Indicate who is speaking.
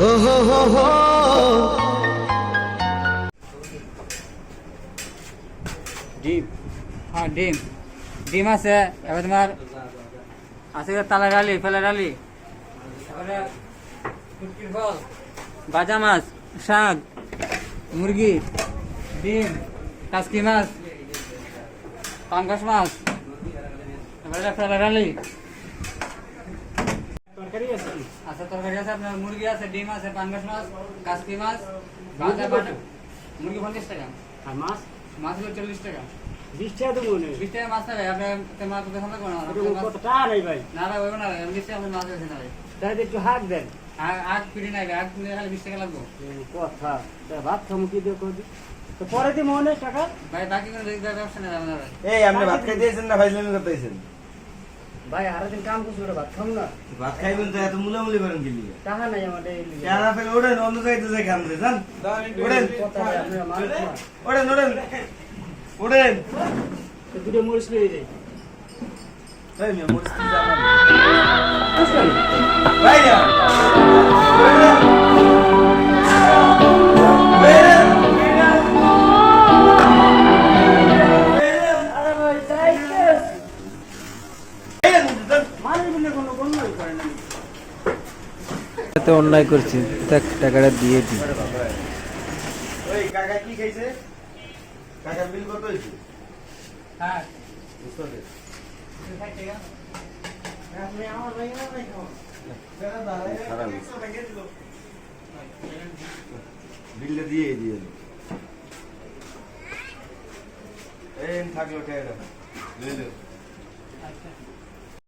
Speaker 1: ডিম, হ্যাঁ ডিম, ডিম আছে। এবার তোমার আছে তালা ডালি, ফেলা ডালি, তারপরে শুটকির ফল, ভাজা মাছ, শাক, মুরগি, ডিম, কাসকি মাছ, পাঙ্গাস মাছ, তারপরে ফেলা ডালি আচ্ছা, তরকারি আছে আপনার, মুরগি আছে, ডিম আছে, পাঙ্গাস মাছ, কাসকি মাছ, ভাজা বাটা। মুরগি 50 টাকা আর মাছ হলো 40 টাকা।
Speaker 2: 20 টাকা দেবো না,
Speaker 1: 20 টাকা মাছ নেবে আপনার, মাছ তো দেখুন না
Speaker 2: কত টাকা নাই ভাই?
Speaker 1: না ভাই, ওই না এমনি আপনার মাছ আছে না ভাই,
Speaker 2: তাহলে একটু হাত দেন।
Speaker 1: আগ ফিরে নাই, আগ নিয়ে খালি 20 টাকা লাগবে
Speaker 2: কথা ভাত থমকি দিয়ে করে তো পরে দিই মনে টাকা
Speaker 1: ভাই, বাকি কোনো ব্যবসা নেই আপনার ভাই।
Speaker 3: এই আপনি ভাত খাই দিয়েছেন না ফাইজলামি করতেছেন?
Speaker 2: ভাই সারাদিন কাম করছি, ওটা ভাত খাম না।
Speaker 3: ভাত খাইবেন তো এত মুলামুলি করেন কি লিগে?
Speaker 2: টাকা নাই আমাদের।
Speaker 3: চারা ফেলে ওঠেন, অন্য জায়গায় যাই খান যান। ওঠেন ওঠেন ওঠেন ওঠেন।
Speaker 2: দুটো মরিচ লিয়ে যাই।
Speaker 3: এই মিয়া মরিচ কি জানেন? ভাই না
Speaker 4: অন্যায় করছি, টাকাটা দিয়ে দিই।
Speaker 3: ওই কাকা কি খাইছে? কাকার বিল কত হয়েছে?
Speaker 1: হ্যাঁ
Speaker 3: বিলটা দিয়ে দিয়ে এই থাকলো টাকা